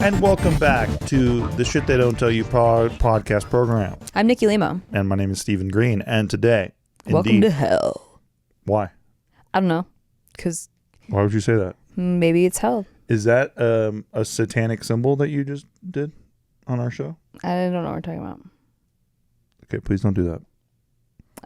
And welcome back to the Shit They Don't Tell You podcast program. I'm Nikki Limo. And my name is Stephen Green. And today, Welcome to hell. Why? I don't know. Because... Why would you say that? Maybe it's hell. Is that a satanic symbol that you just did on our show? I don't know what we're talking about. Okay, please don't do that.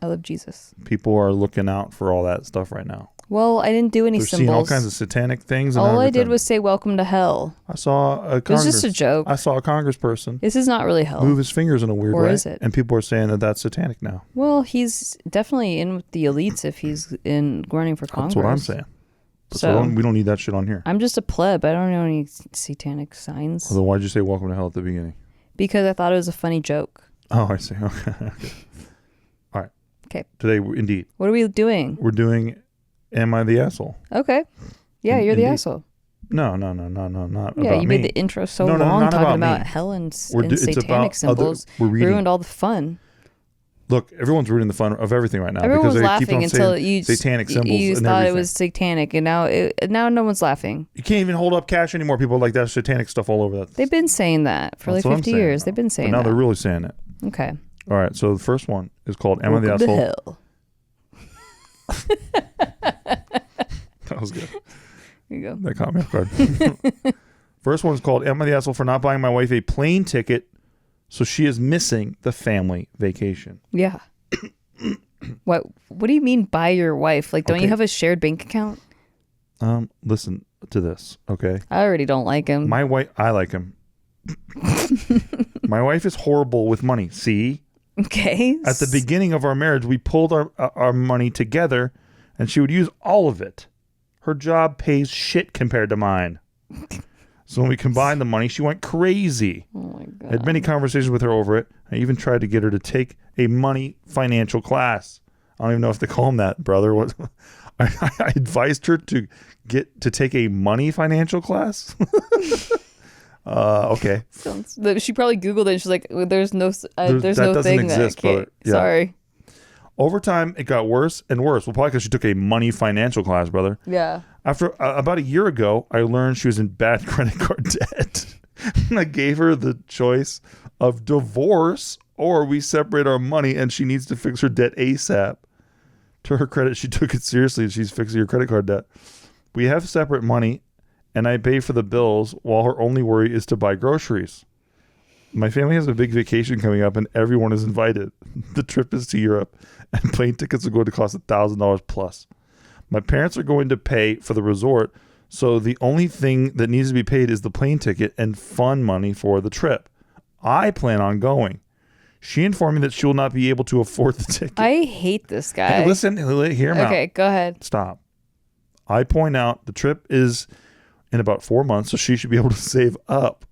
I love Jesus. People are looking out for all that stuff right now. Well, I didn't do any They're symbols. seeing all kinds of satanic things. All I did was say welcome to hell. I saw a It was just a joke. I saw a congressperson This is not really hell. move his fingers in a weird way. Or is it? And people are saying that that's satanic now. Well, he's definitely in with the elites if he's running for Congress. That's what I'm saying. So we don't need that shit on here. I'm just a pleb. I don't know any satanic signs. Well, then why'd you say welcome to hell at the beginning? Because I thought it was a funny joke. Oh, I see. Okay. All right. Okay. Today, indeed. What are we doing? We're doing Am I the Asshole? Okay. Yeah, you're the Indeed. asshole. No, not Yeah, about you me. made the intro so No, long not talking about about me. hell and It's satanic about symbols. we're reading. Ruined all the fun. Look, everyone's ruining the fun of everything right now. Everyone because was they laughing keep on until saying you satanic symbols you and thought everything. it was satanic, and now no one's laughing. You can't even hold up cash anymore. People are like that satanic stuff all over that. They've been saying that for That's like what I'm 50 saying years. now. They've been saying But now that. they're really saying it. Okay. All right, so the first one is called Am I the Welcome to Asshole? hell. That was good. Here you go. That caught me off guard. First one is called Am I the Asshole for not buying my wife a plane ticket so she is missing the family vacation? Yeah. What do you mean by your wife? Like, don't Okay. you have a shared bank account? Listen to this, okay? I already don't like him. My wife, I like him. My wife is horrible with money. See? Okay. At the beginning of our marriage, we pulled our money together and she would use all of it. Her job pays shit compared to mine. So when we combined the money, she went crazy. Oh my God. I had many conversations with her over it. I even tried to get her to take a money financial class. I don't even know if they call them that, brother. What? I advised her to take a money financial class. Okay. She probably Googled it and she's like, there's no that no doesn't thing exist, that I can't. brother. Yeah. Sorry. Over time, it got worse and worse. Well, probably because she took a money financial class, brother. Yeah. After about a year ago, I learned she was in bad credit card debt. And I gave her the choice of divorce or we separate our money and she needs to fix her debt ASAP. To her credit, she took it seriously and she's fixing her credit card debt. We have separate money and I pay for the bills while her only worry is to buy groceries. My family has a big vacation coming up and everyone is invited. The trip is to Europe and plane tickets are going to cost $1,000 plus. My parents are going to pay for the resort, so the only thing that needs to be paid is the plane ticket and fund money for the trip. I plan on going. She informed me that she will not be able to afford the ticket. I hate this guy. Hey, listen, hear him out. Okay, go ahead. Stop. I point out the trip is in about 4 months, so she should be able to save up.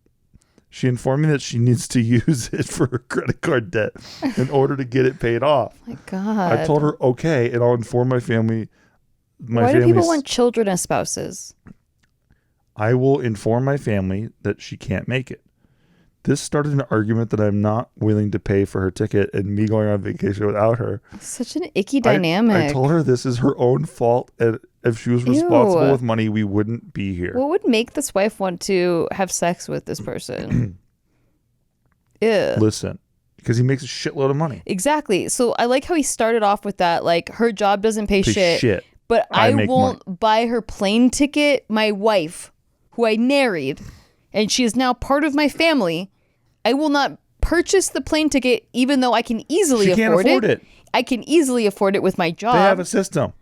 She informed me that she needs to use it for her credit card debt in order to get it paid off. Oh my God. I told her, okay, and I'll inform my family. Why do people want children as spouses? I will inform my family that she can't make it. This started an argument that I'm not willing to pay for her ticket and me going on vacation without her. Such an icky dynamic. I told her this is her own fault, and if she was responsible with money, we wouldn't be here. What would make this wife want to have sex with this person? Ew. Listen, because he makes a shitload of money. Exactly. So I like how he started off with that, like, her job doesn't pay shit. But I won't buy her plane ticket. My wife, who I married, and she is now part of my family, I will not purchase the plane ticket, even though I can easily afford it. I can easily afford it with my job. They have a system.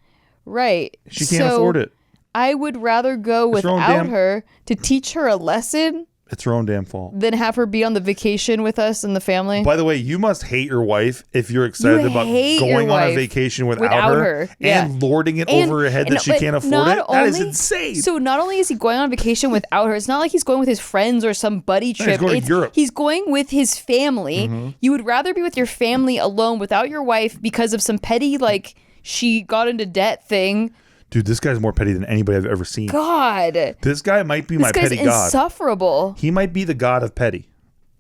Right. She can't afford it. I would rather go without her to teach her a lesson It's her own damn fault. than have her be on the vacation with us and the family. By the way, you must hate your wife if you're excited about going on a vacation without her and lording it over her head that she can't afford it. That is insane. So not only is he going on vacation without her, it's not like he's going with his friends or some buddy trip. He's going to Europe. He's going with his family. Mm-hmm. You would rather be with your family alone without your wife because of some petty, like, she got into debt thing. Dude, this guy's more petty than anybody I've ever seen. God. This guy might be my petty god. This guy's insufferable. He might be the god of petty.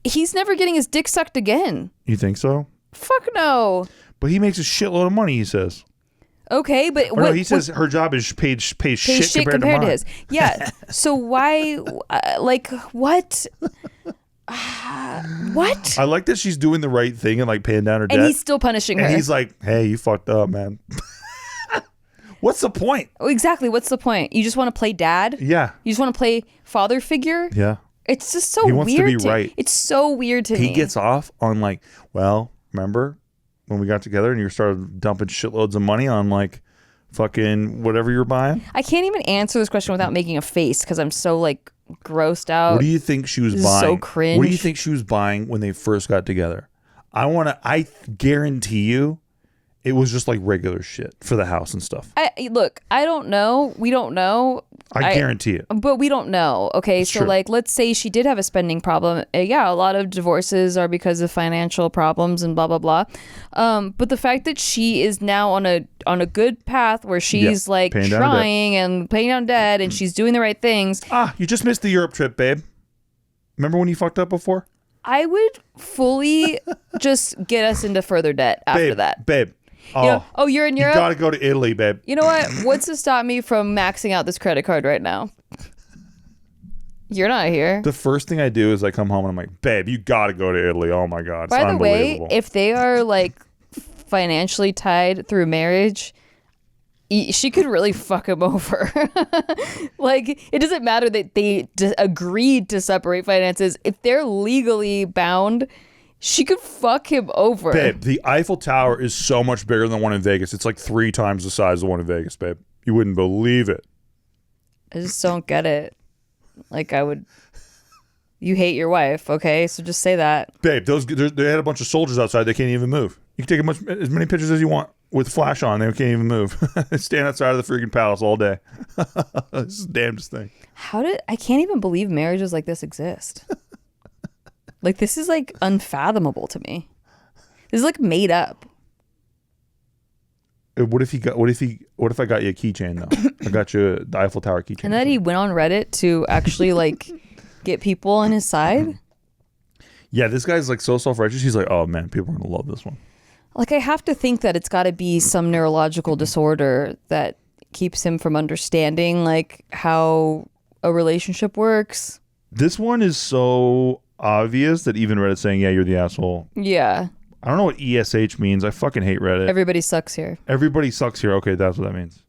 He's never getting his dick sucked again. You think so? Fuck no. But he makes a shitload of money, he says. Okay, but no, he says her job is paid shit compared to his. Yeah. So why, like, what? What? I like that she's doing the right thing and like paying down her debt. And he's still punishing her. And he's like, hey, you fucked up, man. What's the point? Oh, exactly. What's the point? You just want to play dad? Yeah. You just want to play father figure? Yeah. It's just so weird. He wants to be right. It's so weird to me. He gets off on like, well, remember when we got together and you started dumping shitloads of money on like fucking whatever you're buying? I can't even answer this question without making a face because I'm so like grossed out. What do you think she was buying? So cringe. What do you think she was buying when they first got together? I guarantee you it was just like regular shit for the house and stuff. Look, I don't know. We don't know. I guarantee it. But we don't know. Okay, so true. like, let's say she did have a spending problem. Yeah, a lot of divorces are because of financial problems and blah blah blah. But the fact that she is now on a good path where she's like trying and paying down debt and she's doing the right things. You just missed the Europe trip, babe. Remember when you fucked up before? I would fully just get us into further debt after that, babe. You're in Europe? You gotta go to Italy, babe. You know what? What's to stop me from maxing out this credit card right now? You're not here. The first thing I do is I come home and I'm like, babe, you gotta go to Italy. Oh my God. It's By the way, unbelievable. if they are like financially tied through marriage, she could really fuck him over. Like, it doesn't matter that they agreed to separate finances. If they're legally bound, she could fuck him over. Babe, the Eiffel Tower is so much bigger than the one in Vegas. It's like 3 times the size of the one in Vegas, babe. You wouldn't believe it. I just don't get it. Like, you hate your wife, okay? So just say that. Babe, they had a bunch of soldiers outside. They can't even move. You can take as many pictures as you want with flash on. They can't even move. They stand outside of the freaking palace all day. This is the damnedest thing. I can't even believe marriages like this exist. Like, this is like unfathomable to me. This is like made up. What if I got you a keychain though? I got you the Eiffel Tower keychain. And then he went on Reddit to actually like get people on his side. Yeah, this guy's like so self-righteous. He's like, oh man, people are gonna love this one. Like, I have to think that it's got to be some neurological disorder that keeps him from understanding like how a relationship works. This one is so obvious that even Reddit's saying, yeah, you're the asshole. Yeah. I don't know what ESH means. I fucking hate Reddit. Everybody sucks here. Everybody sucks here. Okay, that's what that means.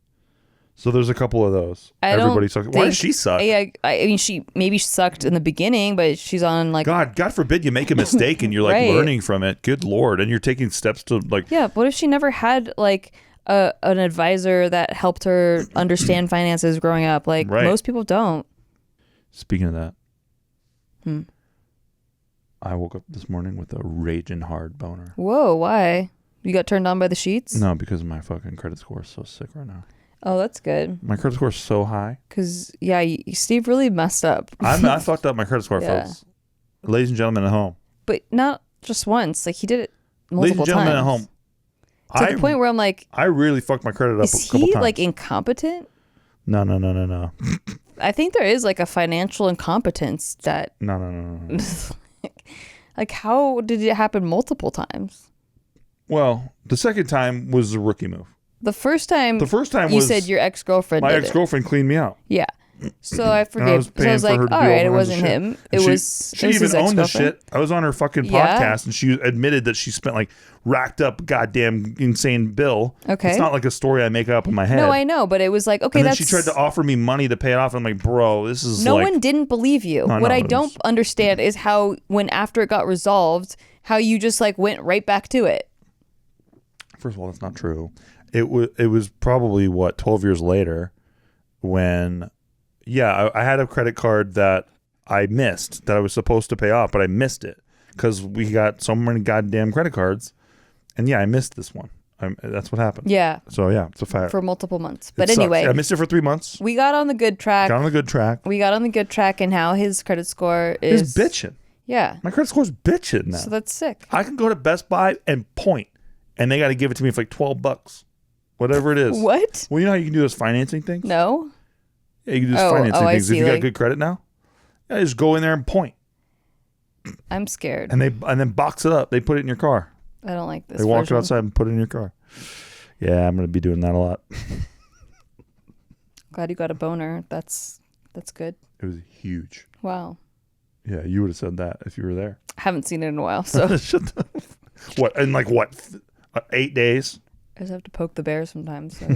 So there's a couple of those. Everybody sucks. Why does she suck? Yeah, I mean, she sucked in the beginning, but she's on like... God forbid you make a mistake and you're like learning from it. Good Lord. And you're taking steps to like... Yeah, what if she never had like an advisor that helped her understand finances growing up? Like most people don't. Speaking of that. I woke up this morning with a raging hard boner. Whoa, why? You got turned on by the sheets? No, because my fucking credit score is so sick right now. Oh, that's good. My credit score is so high. Because, yeah, Steve really messed up. I fucked up my credit score, folks. Ladies and gentlemen at home. But not just once. Like, he did it multiple times. Ladies and gentlemen at home. To the point where I'm like... I really fucked my credit up a couple times. Is he, like, incompetent? No. I think there is, like, a financial incompetence that... No. Like, how did it happen multiple times? Well, the second time was a rookie move. The first time you said your ex-girlfriend My ex-girlfriend cleaned me out. Yeah. So I forgave. So I was like, all right, it wasn't him. She even owned the shit. I was on her fucking podcast and she admitted that she spent like racked up goddamn insane bill. Okay. It's not like a story I make up in my head. No, I know, but it was like, okay, and then she tried to offer me money to pay it off. I'm like, bro, this is no one didn't believe you. What I don't understand is how when after it got resolved, how you just like went right back to it. First of all, that's not true. It was probably 12 years later when I had a credit card that I missed that I was supposed to pay off, but I missed it because we got so many goddamn credit cards. And I missed this one. That's what happened. Yeah. So it's a fact. For multiple months. But anyway. I missed it for 3 months. We got on the good track. We got on the good track and how his credit score is. It's bitching. Yeah. My credit score's bitching now. So that's sick. I can go to Best Buy and point, and they got to give it to me for like $12. Whatever it is. What? Well, you know how you can do those financing things? No. Yeah, you can do those financing things. If you got good credit now, just go in there and point. I'm scared. And then box it up. They put it in your car. I don't like this. They walk it outside and put it in your car. Yeah, I'm going to be doing that a lot. Glad you got a boner. That's good. It was huge. Wow. Yeah, you would have said that if you were there. I haven't seen it in a while, so. What, in 8 days? I just have to poke the bear sometimes. So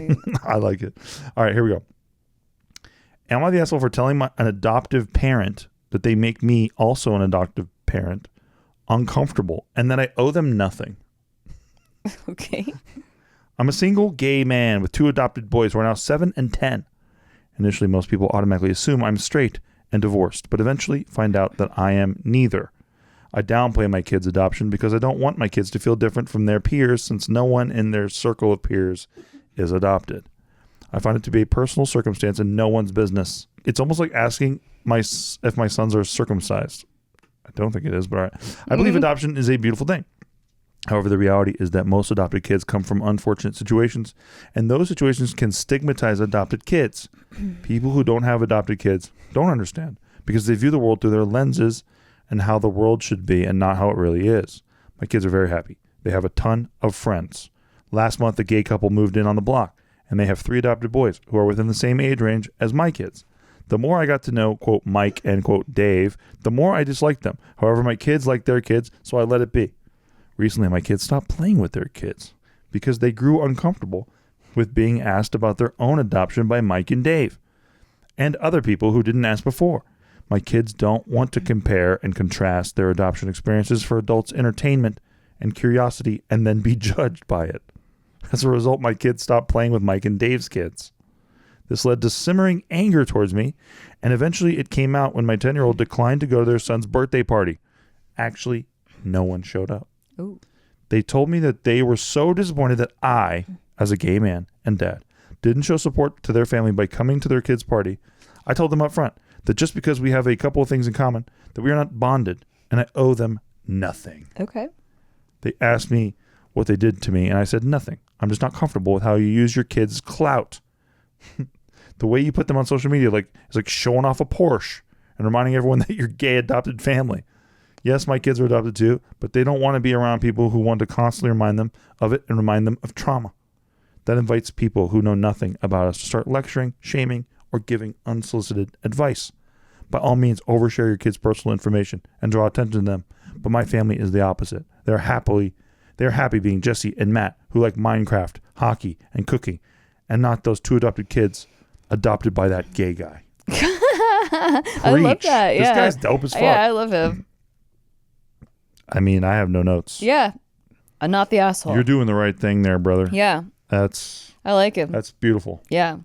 I like it. All right, here we go. Am I the asshole for telling an adoptive parent that they make me, also an adoptive parent, uncomfortable and that I owe them nothing? Okay. I'm a single gay man with 2 adopted boys who are now 7 and 10. Initially, most people automatically assume I'm straight and divorced, but eventually find out that I am neither. I downplay my kids' adoption because I don't want my kids to feel different from their peers, since no one in their circle of peers is adopted. I find it to be a personal circumstance and no one's business. It's almost like asking if my sons are circumcised. I don't think it is, but all right. I believe adoption is a beautiful thing. However, the reality is that most adopted kids come from unfortunate situations, and those situations can stigmatize adopted kids. People who don't have adopted kids don't understand because they view the world through their lenses and how the world should be and not how it really is. My kids are very happy. They have a ton of friends. Last month, a gay couple moved in on the block, and they have 3 adopted boys who are within the same age range as my kids. The more I got to know, quote, Mike and, quote, Dave, the more I disliked them. However, my kids like their kids, so I let it be. Recently, my kids stopped playing with their kids because they grew uncomfortable with being asked about their own adoption by Mike and Dave and other people who didn't ask before. My kids don't want to compare and contrast their adoption experiences for adults' entertainment and curiosity and then be judged by it. As a result, my kids stopped playing with Mike and Dave's kids. This led to simmering anger towards me, and eventually it came out when my 10-year-old declined to go to their son's birthday party. Actually, no one showed up. Ooh. They told me that they were so disappointed that I, as a gay man and dad, didn't show support to their family by coming to their kids' party. I told them up front that just because we have a couple of things in common, that we are not bonded, and I owe them nothing. Okay. They asked me what they did to me, and I said nothing. I'm just not comfortable with how you use your kids' clout. The way you put them on social media, it's like showing off a Porsche and reminding everyone that you're gay adopted family. Yes, my kids are adopted too, but they don't want to be around people who want to constantly remind them of it and remind them of trauma. That invites people who know nothing about us to start lecturing, shaming, or giving unsolicited advice. By all means, overshare your kids' personal information and draw attention to them. But my family is the opposite. They're happy being Jesse and Matt, who like Minecraft, hockey, and cooking, and not those 2 adopted kids adopted by that gay guy. I love that. Yeah. This guy's dope as fuck. Yeah, I love him. I mean, I have no notes. Yeah. I'm not the asshole. You're doing the right thing there, brother. Yeah. I like him. That's beautiful. Yeah.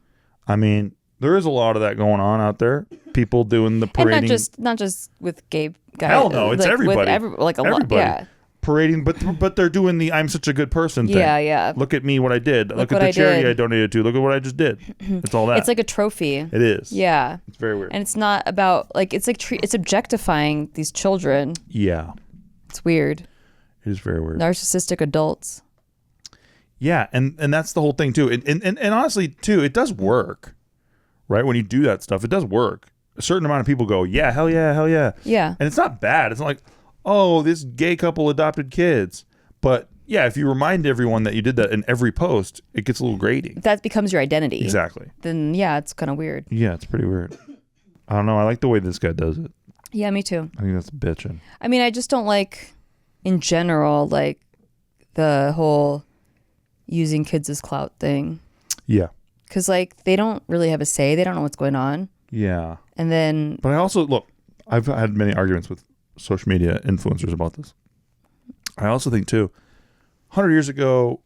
I mean, there is a lot of that going on out there. People doing the parading. And not just with gay guys. Hell no, it's everybody. Everybody. Yeah. Parading, but they're doing the I'm such a good person thing. Yeah, yeah. Look at me, what I did. Look at the charity I donated to. Look at what I just did. It's all that. It's like a trophy. It is. Yeah. It's very weird. And it's not about, it's objectifying these children. Yeah. It's weird. It is very weird. Narcissistic adults. Yeah, and that's the whole thing too. And honestly too, it does work. Right? When you do that stuff, it does work. A certain amount of people go, yeah, hell yeah, hell yeah. Yeah. And it's not bad. It's not like, oh, this gay couple adopted kids. But yeah, if you remind everyone that you did that in every post, it gets a little grating. That becomes your identity. Exactly. Then yeah, it's kind of weird. Yeah, it's pretty weird. I don't know. I like the way this guy does it. Yeah, me too. I think that's bitching. I mean, I just don't like, in general, the whole using kids as clout thing. Yeah. Because they don't really have a say. They don't know what's going on. Yeah. And then... But I also, look, I've had many arguments with social media influencers about this. I also think, too, 100 years ago,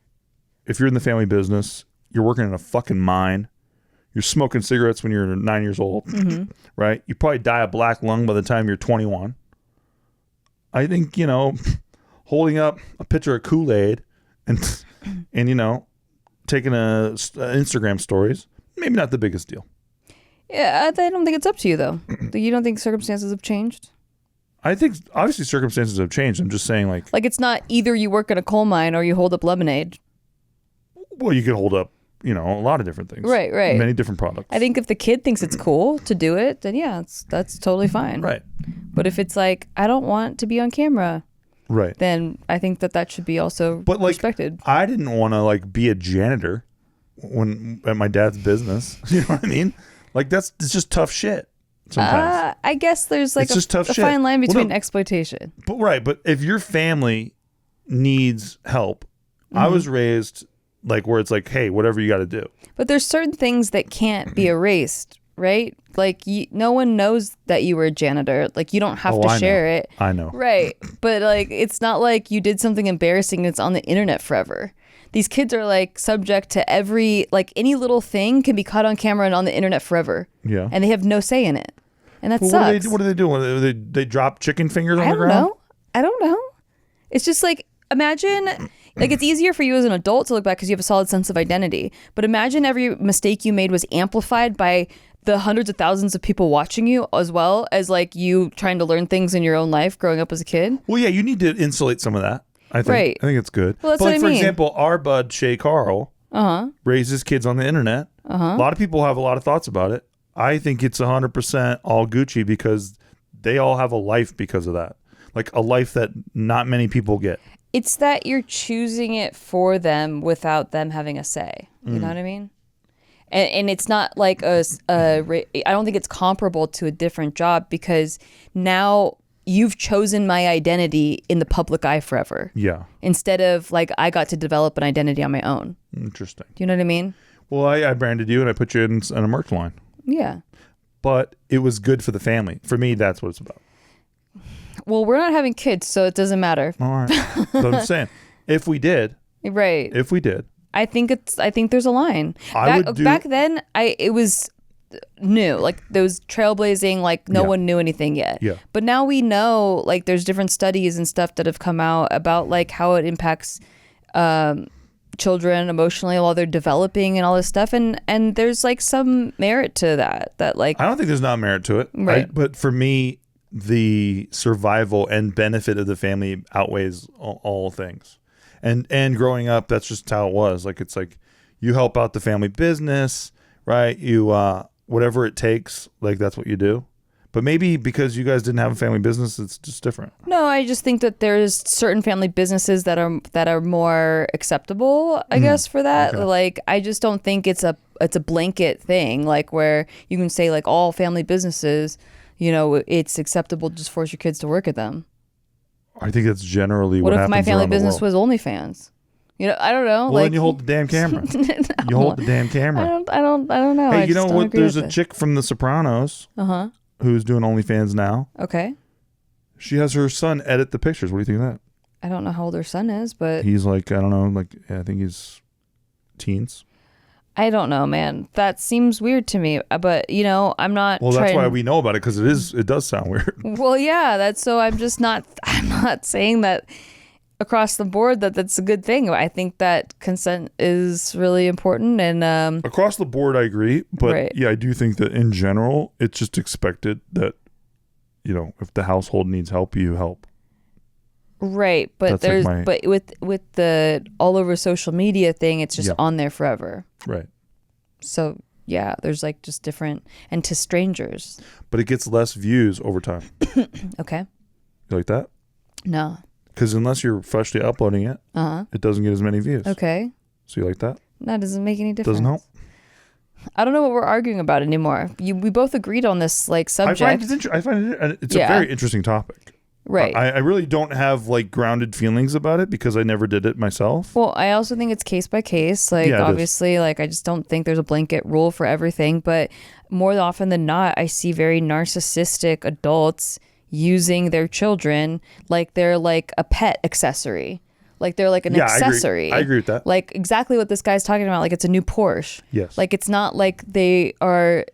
if you're in the family business, you're working in a fucking mine. You're smoking cigarettes when you're 9 years old, right? You probably die of black lung by the time you're 21. I think, holding up a pitcher of Kool-Aid and taking Instagram stories, maybe not the biggest deal. Yeah, I don't think it's up to you, though. You don't think circumstances have changed? I think, obviously, circumstances have changed. I'm just saying, it's not either you work in a coal mine or you hold up lemonade. Well, you could hold up, a lot of different things. Right. Many different products. I think if the kid thinks it's cool to do it, then yeah, that's totally fine. Right. But if it's I don't want to be on camera, right, then I think that should be also respected. I didn't want to like be a janitor when at my dad's business. You know what I mean? Like it's just tough shit. Sometimes I guess there's like a fine line between exploitation. But if your family needs help, I was raised like where it's like, hey, whatever you got to do. But there's certain things that can't be erased, right? Like no one knows that you were a janitor. Like you don't have to share it. I know. Right. But like it's not like you did something embarrassing and it's on the internet forever. These kids are like subject to any little thing can be caught on camera and on the internet forever. Yeah. And they have no say in it. And that sucks. What do they do? They drop chicken fingers on the ground? I don't know. It's just like, imagine, like it's easier for you as an adult to look back because you have a solid sense of identity. But imagine every mistake you made was amplified by the hundreds of thousands of people watching you, as well as like you trying to learn things in your own life growing up as a kid. Well, yeah, you need to insulate some of that. I think. Right. I think it's good. Well, that's what I mean. For example, our bud Shay Carl raises kids on the internet. A lot of people have a lot of thoughts about it. I think it's 100% all Gucci because they all have a life because of that. Like a life that not many people get. It's that you're choosing it for them without them having a say. You know what I mean? And it's not like I don't think it's comparable to a different job because now you've chosen my identity in the public eye forever. Yeah. Instead of like I got to develop an identity on my own. Interesting. Do you know what I mean? Well, I branded you and I put you in a merch line. Yeah. But it was good for the family. For me, that's what it's about. Well, we're not having kids, so it doesn't matter. All right. So I'm saying, if we did. Right. If we did. I think there's a line. Back then, it was new. Like those trailblazing, like no one knew anything yet. Yeah. But now we know, like there's different studies and stuff that have come out about like how it impacts children emotionally while they're developing and all this stuff, and there's like some merit to that like I don't think there's not merit to it, right? But for me, the survival and benefit of the family outweighs all things, and growing up, that's just how it was. Like it's like you help out the family business, right? You whatever it takes, like that's what you do. But maybe because you guys didn't have a family business, it's just different. No, I just think that there's certain family businesses that are more acceptable, I guess, for that. Okay. Like, I just don't think it's a blanket thing, like where you can say like all family businesses, you know, it's acceptable to just force your kids to work at them. I think that's generally what happens. What if my family business was OnlyFans? You know, I don't know. Well, then you hold the damn camera. No. You hold the damn camera. I don't know. Hey, you know what? There's a chick from The Sopranos. Who's doing OnlyFans now. Okay. She has her son edit the pictures. What do you think of that? I don't know how old her son is, but... He's like, I don't know, like, I think he's teens. I don't know, man. That seems weird to me, but, you know, I'm not that's why we know about it, because it does sound weird. Well, yeah, so I'm not saying that across the board that's a good thing. I think that consent is really important, and across the board I agree, but yeah, I do think that in general it's just expected that, you know, if the household needs help, you help. Right, but but with the all over social media thing, it's just on there forever. Right. So yeah, there's like just different, and to strangers. But it gets less views over time. Okay. You like that? No. Because unless you're freshly uploading it, it doesn't get as many views. Okay. So you like that? That doesn't make any difference. Doesn't help? I don't know what we're arguing about anymore. We both agreed on this like subject. I find it's a very interesting topic. Right. I really don't have like grounded feelings about it because I never did it myself. Well, I also think it's case by case. Like obviously, like I just don't think there's a blanket rule for everything. But more often than not, I see very narcissistic adults using their children like they're like a pet accessory, like they're like an accessory. I agree with that. Like exactly what this guy's talking about, like it's a new Porsche. Yes. Like it's not like they are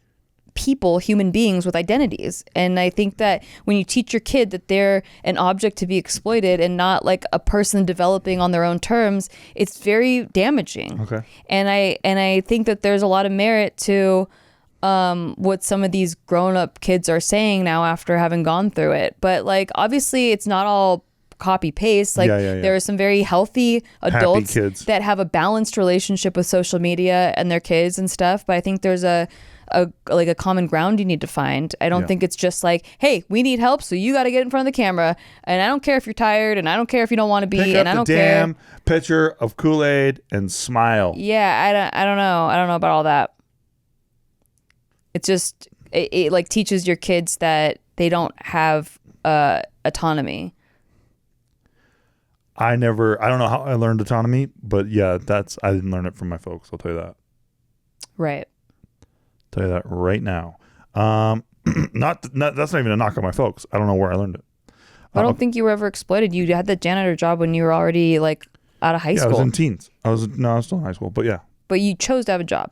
people, human beings with identities. And I think that when you teach your kid that they're an object to be exploited and not like a person developing on their own terms, it's very damaging. Okay. And I think that there's a lot of merit to what some of these grown-up kids are saying now after having gone through it. But like obviously it's not all copy paste. Like there are some very healthy adults that have a balanced relationship with social media and their kids and stuff. But I think there's a a common ground you need to find. I don't think it's just like, hey, we need help, so you got to get in front of the camera, and I don't care if you're tired, and I don't care if you don't want to be, and I don't care. Pick up the damn pitcher of Kool-Aid and smile. Yeah, I don't know about all that. It's just it like teaches your kids that they don't have autonomy. I don't know how I learned autonomy, but yeah, I didn't learn it from my folks. I'll tell you that. Right. Tell you that right now. That's not even a knock on my folks. I don't know where I learned it. I don't think you were ever exploited. You had the janitor job when you were already like out of high school. I was in teens. I was still in high school, but yeah. But you chose to have a job.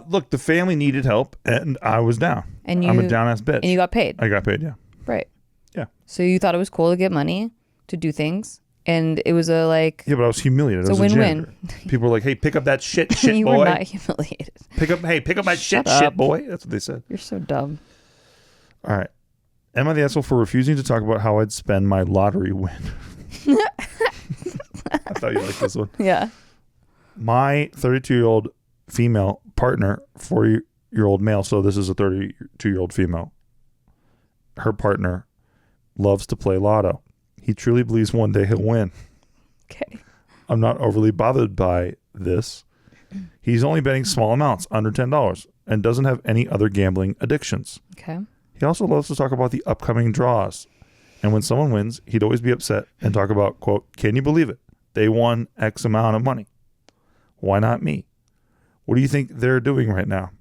Look, the family needed help, and I was down. And I'm a down ass bitch. And you got paid. I got paid, yeah. Right. Yeah. So you thought it was cool to get money to do things, and it was a like. Yeah, but I was humiliated. It's a win-win. People were like, "Hey, pick up that shit, boy." You were not humiliated. Pick up that shit, boy. That's what they said. You're so dumb. All right. Am I the asshole for refusing to talk about how I'd spend my lottery win? I thought you liked this one. Yeah. My 32-year-old female partner, 40-year-old male, so this is a 32-year-old female. Her partner loves to play lotto. He truly believes one day he'll win. Okay. I'm not overly bothered by this. He's only betting small amounts, under $10, and doesn't have any other gambling addictions. Okay. He also loves to talk about the upcoming draws. And when someone wins, he'd always be upset and talk about, quote, "Can you believe it? They won X amount of money. Why not me? What do you think they're doing right now?"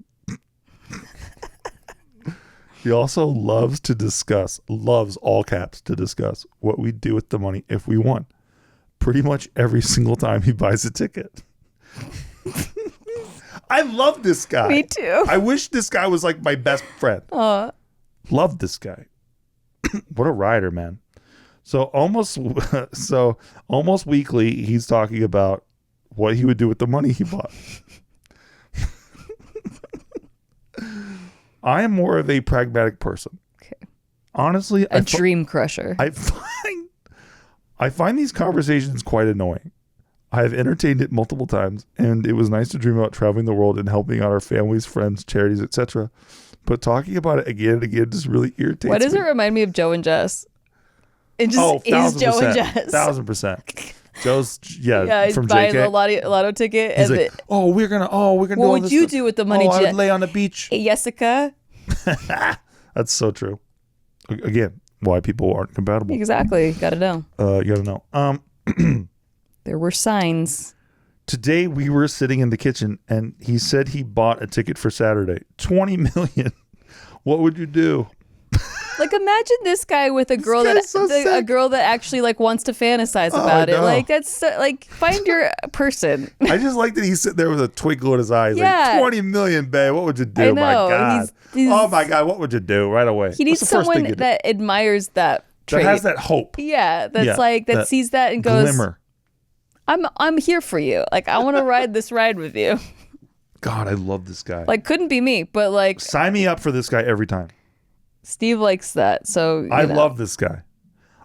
He also loves all caps, to discuss what we'd do with the money if we won. Pretty much every single time he buys a ticket. I love this guy. Me too. I wish this guy was like my best friend. Love this guy. What a rider, man. So almost weekly, he's talking about what he would do with the money he bought. I am more of a pragmatic person. Okay. Honestly, a dream crusher. I find these conversations quite annoying. I have entertained it multiple times, and it was nice to dream about traveling the world and helping out our families, friends, charities, etc. But talking about it again and again just really irritates me. Why does it remind me of Joe and Jess? It just is Joe and Jess. 1,000%. Joe's he's from buying JK. a lotto ticket. He's like, we're gonna what would you do with the money? I would lay on the beach. Jessica. That's so true. Again, why people aren't compatible. Exactly. You gotta know. You gotta know. There were signs. Today we were sitting in the kitchen, and he said he bought a ticket for Saturday. 20 million. What would you do? Like, imagine this guy with a girl a girl that actually like wants to fantasize about it. Like, that's like, find your person. I just like that he's sitting there with a twinkle in his eye. He's like, 20 million, babe. What would you do? I know. My God. Oh my God. What would you do right away? He needs someone that admires that trait. That has that hope. Yeah. That's that sees that and goes, glimmer. I'm here for you. Like, I want to ride this ride with you. God, I love this guy. Like, couldn't be me, but like, sign me up for this guy every time. Steve likes that, so I love this guy.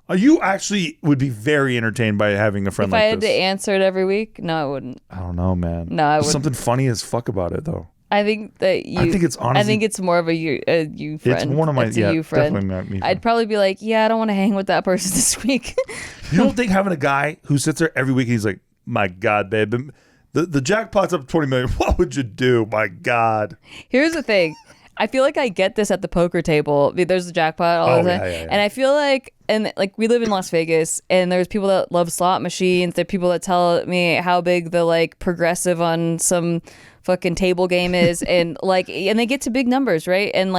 You actually would be very entertained by having a friend like this. If I had to answer it every week, no, I wouldn't. I don't know, man. No, I wouldn't. There's something funny as fuck about it, though. I think that you. I think it's honestly. I think it's more of a you friend. It's one of my you friend. Definitely not me. I'd probably be like, I don't want to hang with that person this week. You don't think having a guy who sits there every week and he's like, "My God, babe, the jackpot's up to 20 million. What would you do? My God." Here's the thing. I feel like I get this at the poker table. There's a jackpot all the time. Yeah. And I feel like, we live in Las Vegas, and there's people that love slot machines. There are people that tell me how big the like progressive on some fucking table game is, and they get to big numbers, right? And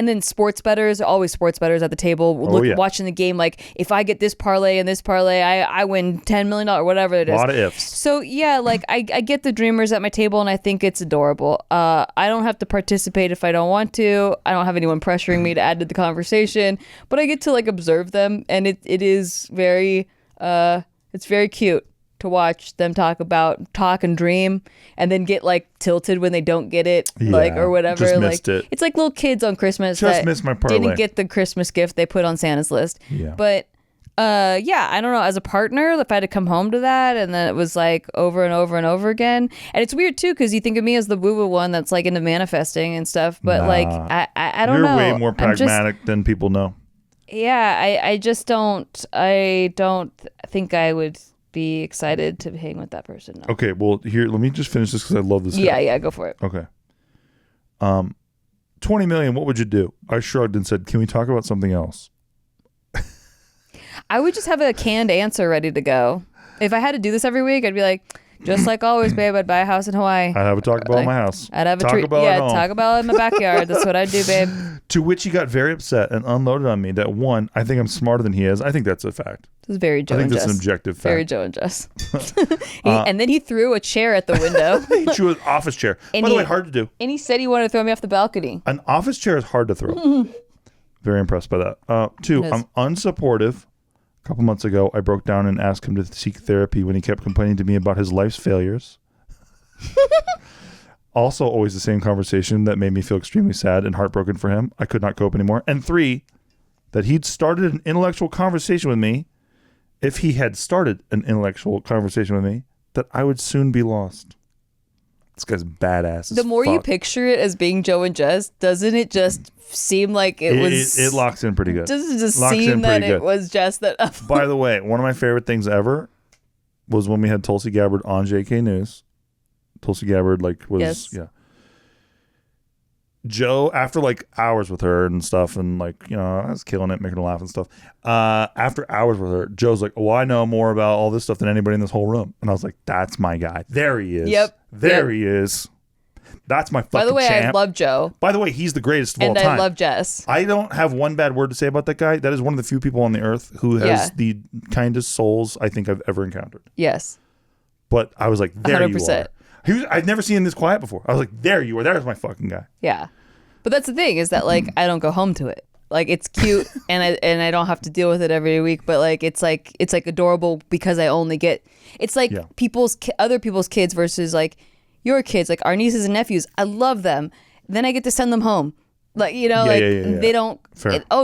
then sports bettors, always sports bettors at the table, watching the game. Like, if I get this parlay and this parlay, I win $10 million, whatever it is. A lot of ifs. So yeah, I get the dreamers at my table, and I think it's adorable. I don't have to participate if I don't want to. I don't have anyone pressuring me to add to the conversation, but I get to observe them, and it is very it's very cute to watch them talk and dream, and then get tilted when they don't get it, or whatever. Just missed it. It's like little kids on Christmas just missed my parlay. Didn't get the Christmas gift they put on Santa's list. Yeah. But Yeah, I don't know. As a partner, if I had to come home to that, and then it was like over and over and over again, and it's weird too because you think of me as the woo-woo one that's like into manifesting and stuff, but like I don't know. You're way more pragmatic than people know. Yeah, I just don't. I don't think I would be excited to hang with that person. No. Okay, well here, let me just finish this because I love this guy. Yeah, go for it. Okay. 20 million. What would you do? I shrugged and said, "Can we talk about something else?" I would just have a canned answer ready to go. If I had to do this every week, I'd be like, just like always, babe, I'd buy a house in Hawaii. I'd have a talk about like, my house. I'd have a tree. Yeah, talk about it in my backyard. That's what I'd do, babe. To which he got very upset and unloaded on me that one, I think I'm smarter than he is. I think that's a fact. This is very Joe and Jess. I think that's an objective fact. Very Joe and Jess. And then he threw a chair at the window. He threw an office chair. By the way, hard to do. And he said he wanted to throw me off the balcony. An office chair is hard to throw. Very impressed by that. Two, I'm unsupportive. A couple months ago, I broke down and asked him to seek therapy when he kept complaining to me about his life's failures. Also, always the same conversation that made me feel extremely sad and heartbroken for him. I could not cope anymore. And three, that he'd started an intellectual conversation with me. If he had started an intellectual conversation with me, that I would soon be lost. This guy's badass. The more you picture it as being Joe and Jess, doesn't it just seem like it was... It locks in pretty good. Doesn't it just seem that it was Jess that... By the way, one of my favorite things ever was when we had Tulsi Gabbard on JK News. Tulsi Gabbard yeah. Joe, after like hours with her and stuff, and like, I was killing it, making her laugh and stuff. After hours with her, Joe's like, "Oh, I know more about all this stuff than anybody in this whole room." And I was like, "That's my guy. There he is. Yep. There he is. That's my fucking champ." By the way, I love Joe. By the way, he's the greatest of all time. And I love Jess. I don't have one bad word to say about that guy. That is one of the few people on the earth who has the kindest souls I think I've ever encountered. Yes. But I was like, there 100%. You are. I'd never seen him this quiet before. I was like, there you are. There's my fucking guy. Yeah. But that's the thing is that like I don't go home to it. Like it's cute and I don't have to deal with it every week, but like it's like adorable because I only get it's like other people's kids versus like your kids, like our nieces and nephews. I love them. Then I get to send them home. Like, they don't,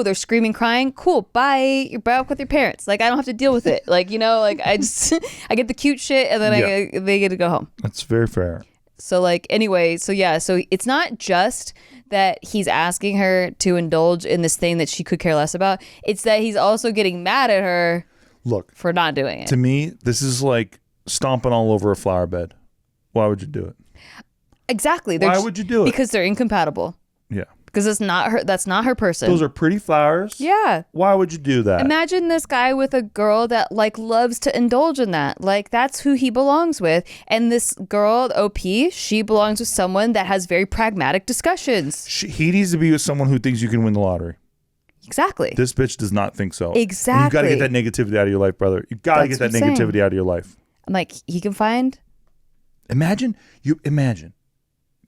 they're screaming, crying. Cool. Bye. You're back with your parents. Like, I don't have to deal with it. Like, like I just, I get the cute shit and then they get to go home. That's very fair. So like, anyway, so it's not just that he's asking her to indulge in this thing that she could care less about. It's that he's also getting mad at her for not doing it. To me, this is like stomping all over a flower bed. Why would you do it? Exactly. Why would you do it? Because they're incompatible. Yeah. Because it's not her. That's not her person. Those are pretty flowers. Yeah. Why would you do that? Imagine this guy with a girl that like loves to indulge in that. Like that's who he belongs with. And this girl, OP, she belongs with someone that has very pragmatic discussions. He needs to be with someone who thinks you can win the lottery. Exactly. This bitch does not think so. Exactly. And you got to get that negativity out of your life, brother. You got to get that negativity out of your life. I'm like, he can find. Imagine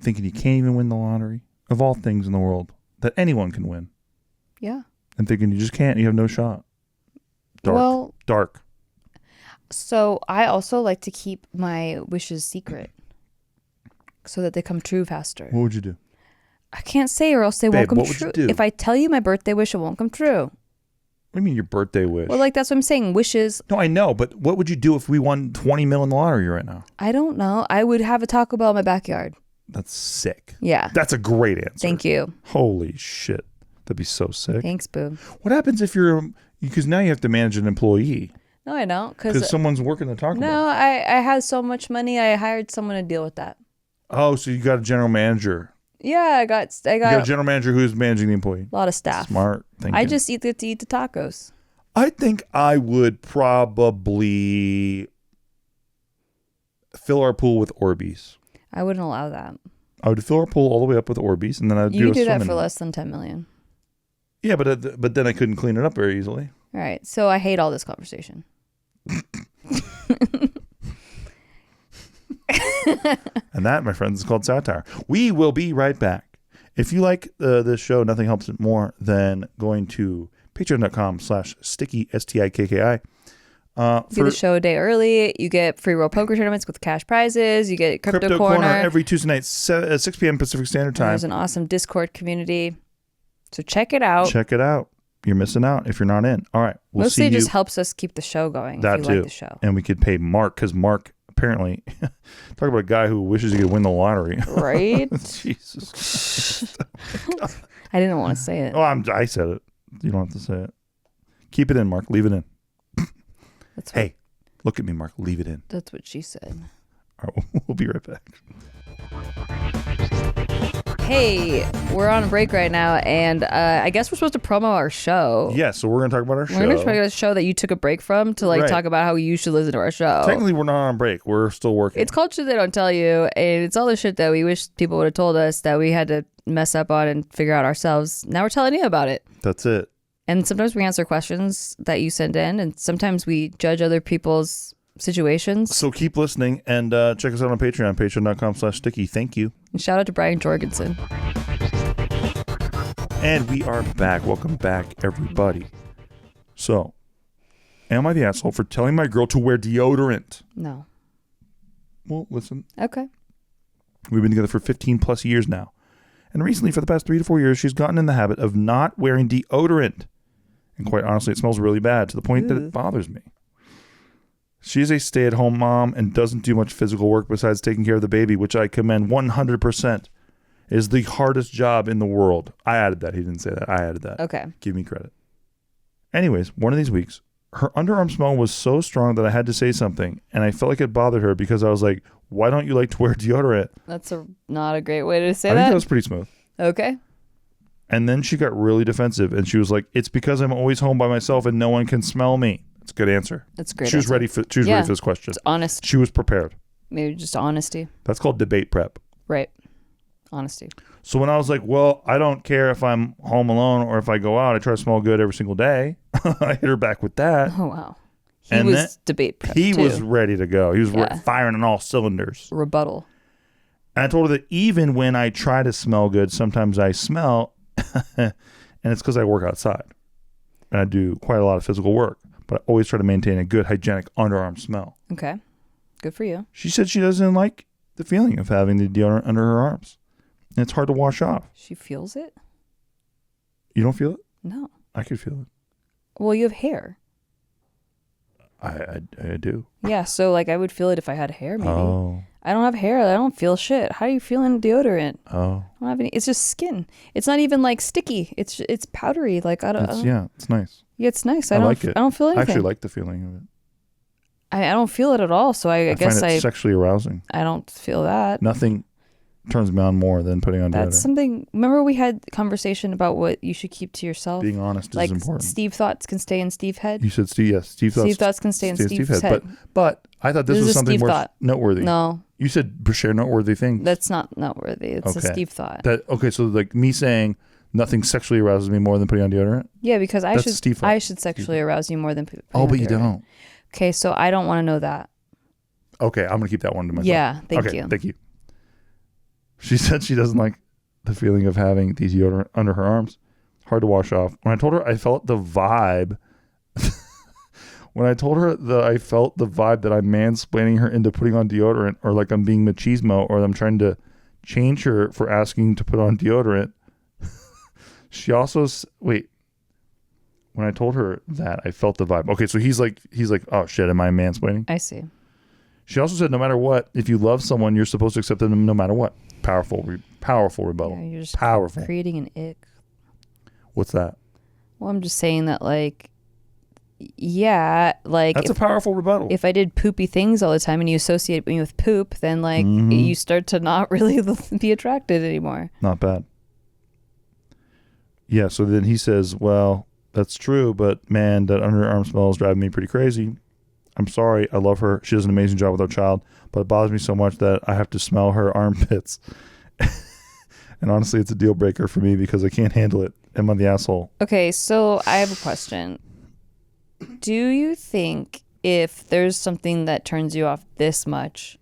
thinking you can't even win the lottery of all things in the world. That anyone can win. Yeah. And thinking you just can't. You have no shot. Dark. So I also like to keep my wishes secret so that they come true faster. What would you do? I can't say or else they won't come what true. Would you do? If I tell you my birthday wish, it won't come true. What do you mean your birthday wish? Well, like that's what I'm saying. Wishes. No, I know. But what would you do if we won 20 mil in the lottery right now? I don't know. I would have a Taco Bell in my backyard. That's sick. Yeah. That's a great answer. Thank you. Holy shit. That'd be so sick. Thanks, boo. What happens if because now you have to manage an employee? No, I don't. Because someone's working the Taco Bell. No, I had so much money. I hired someone to deal with that. Oh, so you got a general manager. Yeah, I got a general manager who's managing the employee. A lot of staff. Smart thinking. I just get to eat the tacos. I think I would probably fill our pool with Orbeez. I wouldn't allow that. I would fill our pool all the way up with Orbeez, and then I'd do that for less than 10 million. Yeah, but then I couldn't clean it up very easily. All right, so I hate all this conversation. And that, my friends, is called satire. We will be right back. If you like this show, nothing helps it more than going to patreon.com/sticky, STIKKI. Do the show a day early. You get free roll poker tournaments with cash prizes. You get Crypto Corner every Tuesday night, 6 p.m. Pacific Standard Time. There's an awesome Discord community. So check it out. Check it out. you're missing out if you're not in. All right. We'll Mostly see it you. just helps us keep the show going. That if you too. Like the show. And we could pay Mark because Mark apparently talk about a guy who wishes he could win the lottery. Right? Jesus. I didn't want to say it. Oh, I said it. You don't have to say it. Keep it in, Mark. Leave it in. Hey, look at me, Mark. Leave it in. That's what she said. All right, we'll be right back. Hey, we're on a break right now, and I guess we're supposed to promo our show. Yeah, so we're going to talk about our show. We're going to talk about a show that you took a break from to talk about how you should listen to our show. Technically, we're not on break. We're still working. It's called Shit They Don't Tell You, and it's all the shit that we wish people would have told us that we had to mess up on and figure out ourselves. Now we're telling you about it. That's it. And sometimes we answer questions that you send in, and sometimes we judge other people's situations. So keep listening and check us out on Patreon, patreon.com/sticky. Thank you. And shout out to Brian Jorgensen. And we are back. Welcome back, everybody. So, am I the asshole for telling my girl to wear deodorant? No. Well, listen. Okay. We've been together for 15 plus years now. And recently, for the past 3 to 4 years, she's gotten in the habit of not wearing deodorant. And quite honestly, it smells really bad to the point that it bothers me. She's a stay-at-home mom and doesn't do much physical work besides taking care of the baby, which I commend 100%. It is the hardest job in the world. I added that. He didn't say that. I added that. Okay. Give me credit. Anyways, one of these weeks, her underarm smell was so strong that I had to say something, and I felt like it bothered her because I was like, why don't you like to wear deodorant? That's not a great way to say I that. think that was pretty smooth. Okay. And then she got really defensive, and she was like, it's because I'm always home by myself and no one can smell me. That's a good answer. That's a great. She was ready for this question. It's honest. She was prepared. Maybe just honesty. That's called debate prep. Right. Honesty. So when I was like, well, I don't care if I'm home alone or if I go out, I try to smell good every single day. I hit her back with that. Oh, wow. He was debate prep He too. was ready to go. He was firing on all cylinders. Rebuttal. And I told her that even when I try to smell good, sometimes I smell, and it's because I work outside. And I do quite a lot of physical work. But I always try to maintain a good hygienic underarm smell. Okay. Good for you. She said she doesn't like the feeling of having the deodorant under her arms. And it's hard to wash off. She feels it? You don't feel it? No. I could feel it. Well, you have hair. I do. Yeah, so I would feel it if I had hair, maybe. Oh. I don't have hair. I don't feel shit. How do you feel in deodorant? Oh. I don't have any. It's just skin. It's not even sticky. It's powdery. It's nice. Yeah, it's nice. I like it. I don't feel anything. I actually like the feeling of it. I don't feel it at all. So I guess find it sexually arousing. I don't feel that. Nothing turns me on more than putting on deodorant. That's something. Remember we had a conversation about what you should keep to yourself. Being honest is important. Steve thoughts can stay in Steve head. You said Steve. Yes, Steve thoughts can stay in Steve's head. But I thought this was something more noteworthy. No. You said share noteworthy things. That's not noteworthy. It's a Steve thought. So me saying nothing sexually arouses me more than putting on deodorant? Yeah, because I should sexually arouse you more than putting on but deodorant. you don't. Okay, so I don't want to know that. Okay, I'm going to keep that one to myself. Yeah, thank you. Thank you. She said she doesn't like the feeling of having these deodorant under her arms. Hard to wash off. When I told her I felt the vibe, that I'm mansplaining her into putting on deodorant, or like I'm being machismo, or I'm trying to change her for asking to put on deodorant, she also, when I told her that, I felt the vibe. Okay, so he's like, oh shit, am I mansplaining? I see. She also said, no matter what, if you love someone, you're supposed to accept them no matter what. Powerful rebuttal. Yeah, you're just powerful. Creating an ick. What's that? Well, I'm just saying that, that's a powerful rebuttal. If I did poopy things all the time and you associate me with poop, then you start to not really be attracted anymore. Not bad. Yeah, so then he says, well, that's true, but man, that underarm smell is driving me pretty crazy. I'm sorry. I love her. She does an amazing job with our child, but it bothers me so much that I have to smell her armpits. And honestly, it's a deal breaker for me because I can't handle it. Am I the asshole? Okay, so I have a question. Do you think if there's something that turns you off this much,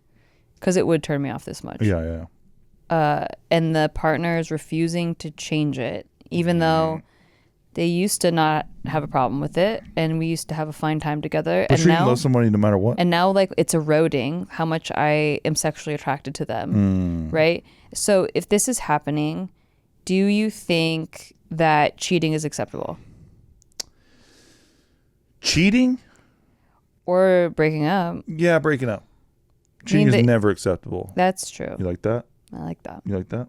because it would turn me off this much. Yeah. And the partner is refusing to change it, even though they used to not have a problem with it, and we used to have a fine time together. But you love somebody no matter what. And now, it's eroding how much I am sexually attracted to them, right? So if this is happening, do you think that cheating is acceptable? Cheating? Or breaking up. Yeah, breaking up. Cheating is never acceptable. That's true. You like that? I like that. You like that?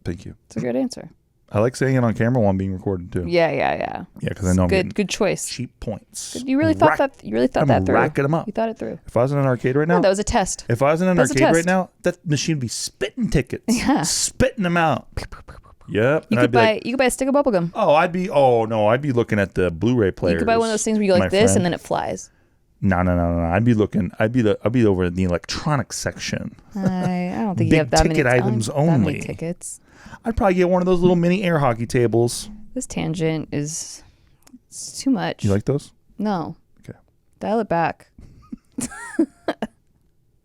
Thank you. It's a good answer. I like saying it on camera while I'm being recorded too. Yeah. Yeah, because I know I'm getting good choice. cheap points. You really thought that. You really thought that through. Racking them up. You thought it through. If I was in an arcade right now, that was a test. If I was in an arcade right now, that machine would be spitting tickets. Yeah. Spitting them out. Yep. You could buy a stick of bubblegum. I'd be looking at the Blu-ray players. You could buy one of those things where you go like this and then it flies. No. I'd be over in the electronic section. I don't think you have that many ticket items only. That many tickets. I'd probably get one of those little mini air hockey tables. This tangent is too much. You like those? No. Okay. Dial it back.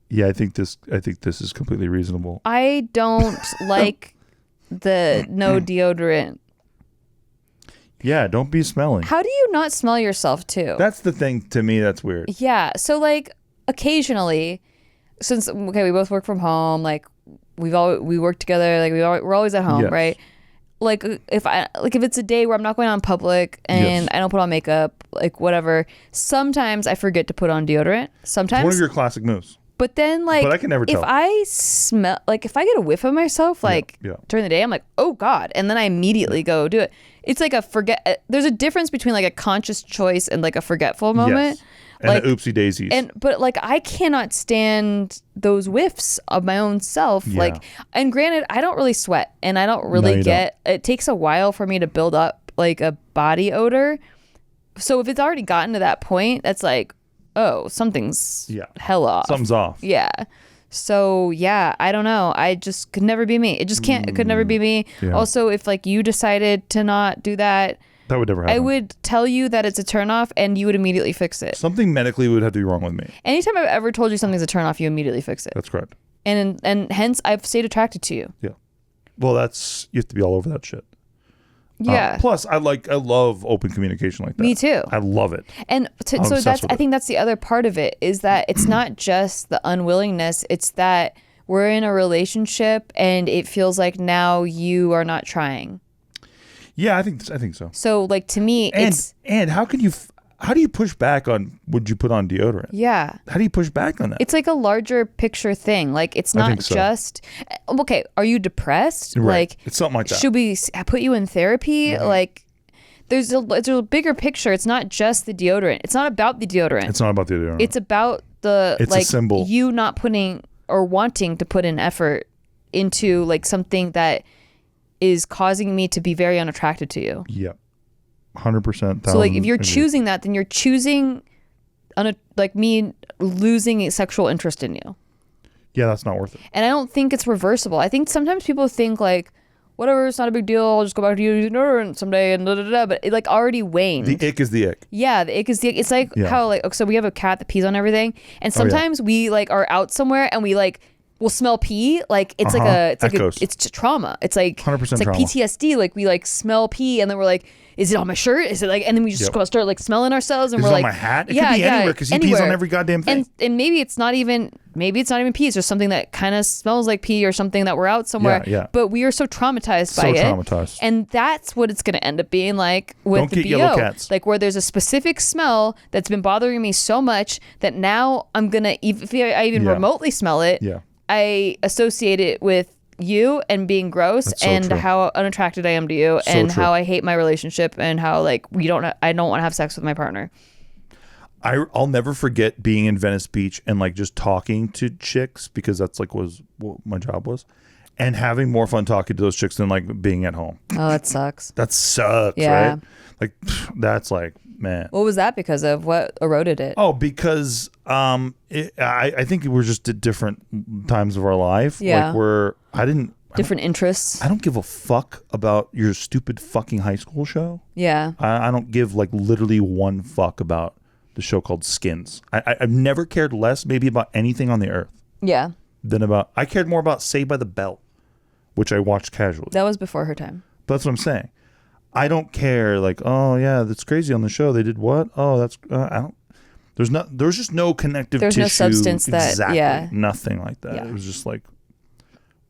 Yeah, I think this is completely reasonable. I don't like the no deodorant. Yeah, don't be smelling. How do you not smell yourself too? That's the thing to me that's weird. Yeah. So like occasionally, since we both work from home, like we work together, like we're always at home, yes. Right? Like if it's a day where I'm not going out in public and yes. I don't put on makeup, like whatever, sometimes I forget to put on deodorant. Sometimes. One of your classic moves. But then, like, but I can never tell. If I smell, like, if I get a whiff of myself, like, during the day, I'm like, oh, God. And then I immediately go do it. It's like there's a difference between, like, a conscious choice and, like, a forgetful moment. Yes. And like, the oopsie daisies. But, like, I cannot stand those whiffs of my own self. Yeah. Like, and granted, I don't really sweat. And I don't really it takes a while for me to build up, like, a body odor. So if it's already gotten to that point, that's like, oh, something's hell off. Something's off. Yeah. So, yeah, I don't know. I just could never be me. It just can't. It could never be me. Yeah. Also, if like you decided to not do that, that would never happen. I would tell you that it's a turnoff and you would immediately fix it. Something medically would have to be wrong with me. Anytime I've ever told you something's a turnoff, you immediately fix it. That's correct. And hence I've stayed attracted to you. Yeah. Well, you have to be all over that shit. Yeah. Plus, I love open communication like that. Me too. I love it. And I think that's the other part of it is that it's not just the unwillingness. It's that we're in a relationship and it feels like now you are not trying. Yeah, I think so. So, like to me, and how do you push back on would you put on deodorant? Yeah. How do you push back on that? It's like a larger picture thing. Like it's not just okay. Are you depressed? Right. Like it's something like that. Should we put you in therapy? Mm-hmm. Like it's a bigger picture. It's not just the deodorant. It's not about the deodorant. It's not about the deodorant. It's about it's like a symbol. You not putting or wanting to put in effort into like something that is causing me to be very unattracted to you. Yep. 100%. So like if you're choosing that, then you're choosing like me losing sexual interest in you. Yeah, that's not worth it. And I don't think it's reversible. I think sometimes people think like, whatever, it's not a big deal. I'll just go back to you someday and but it like already waned. The ick is the ick. Yeah, the ick is the ick. It's like how like so we have a cat that pees on everything, and sometimes we like are out somewhere and we like we'll smell pee, like it's it's trauma. It's like 100% it's like trauma. PTSD. Like we like smell pee and then we're like, is it on my shirt? Is it like, and then we just start like smelling ourselves and we're like, on my hat? It could be anywhere because he pees on every goddamn thing. And maybe it's not even pee. It's just something that kind of smells like pee or something that we're out somewhere. Yeah. But we are so traumatized by it. Traumatized. And that's what it's going to end up being like with Don't the get BO. yellow cats. Like where there's a specific smell that's been bothering me so much that now I'm going to, if I even remotely smell it, I associate it with you and being gross and how unattracted I am to you and how I hate my relationship and how like I don't want to have sex with my partner. I'll never forget being in Venice Beach and like just talking to chicks because that's like was what my job was, and having more fun talking to those chicks than like being at home. Oh, that sucks. That sucks, right? Like that's like, man. What was that because of? What eroded it? Oh, because I think we're just at different times of our life. Yeah. Like different interests. I don't give a fuck about your stupid fucking high school show. Yeah. I don't give like literally one fuck about the show called Skins. I've never cared less maybe about anything on the earth. Yeah. I cared more about Saved by the Bell, which I watched casually. That was before her time. But that's what I'm saying. I don't care like, oh yeah, that's crazy on the show. They did what? Oh, that's I don't. There's just no connective tissue. There's no substance nothing like that. Yeah. It was just like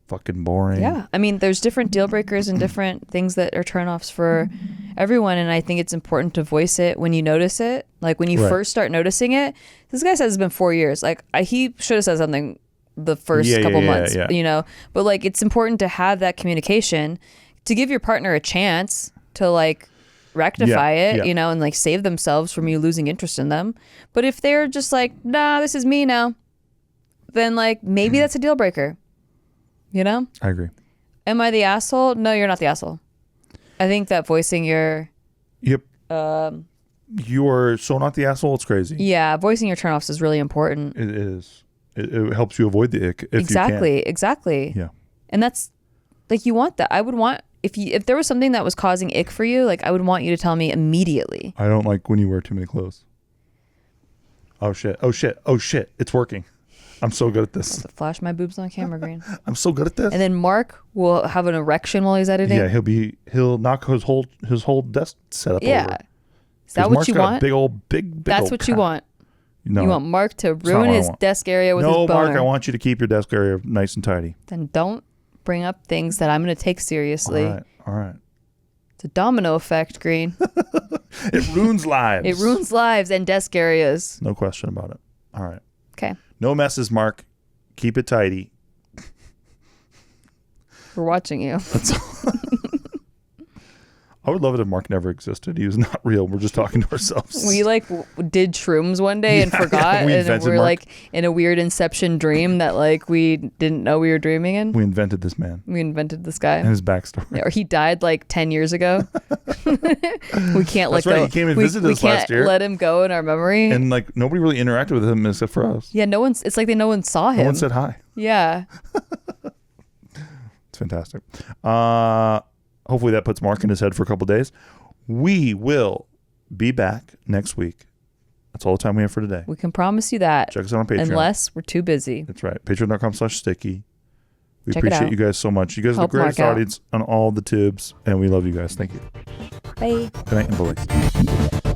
fucking boring. Yeah. I mean, there's different deal breakers and different things that are turnoffs for everyone. And I think it's important to voice it when you notice it. Like when you first start noticing it. This guy says it's been 4 years. Like he should have said something the first couple months, you know, but like it's important to have that communication, to give your partner a chance to like rectify it, you know, and like save themselves from you losing interest in them. But if they're just like, nah, this is me now, then like maybe that's a deal breaker, you know? I agree. Am I the asshole? No, you're not the asshole. I think that voicing your you're so not the asshole, it's crazy. Yeah, voicing your turnoffs is really important. It is. It helps you avoid the ick if you can. Exactly. Yeah. And that's like, you want that. I would want, if there was something that was causing ick for you, like I would want you to tell me immediately. I don't like when you wear too many clothes. Oh shit. It's working. I'm so good at this. Flash my boobs on camera, Green. I'm so good at this. And then Mark will have an erection while he's editing. Yeah, he'll knock his whole desk setup over. Yeah. Is that what Mark's you got want? A big old That's what you want. No, you want Mark to ruin his desk area with his boner. No, Mark, I want you to keep your desk area nice and tidy. Then don't bring up things that I'm going to take seriously. All right. It's a domino effect, Green. It ruins lives. It ruins lives and desk areas. No question about it. All right. Okay. No messes, Mark. Keep it tidy. We're watching you. That's all. I would love it if Mark never existed. He was not real. We're just talking to ourselves. We like did shrooms one day and forgot, and we're like in a weird Inception dream that like we didn't know we were dreaming in. We invented this man. We invented this guy and his backstory. Yeah, or he died like 10 years ago. We can't let go. He came and visited us last year. We can't let him go in our memory. And like nobody really interacted with him except for us. Yeah, it's like no one saw him. No one said hi. Yeah. It's fantastic. Hopefully that puts Mark in his head for a couple days. We will be back next week. That's all the time we have for today. We can promise you that. Check us out on Patreon. Unless we're too busy. That's right. Patreon.com/sticky. We appreciate you guys so much. You guys are the greatest audience on all the tubes, and we love you guys. Thank you. Bye. Good night and bye.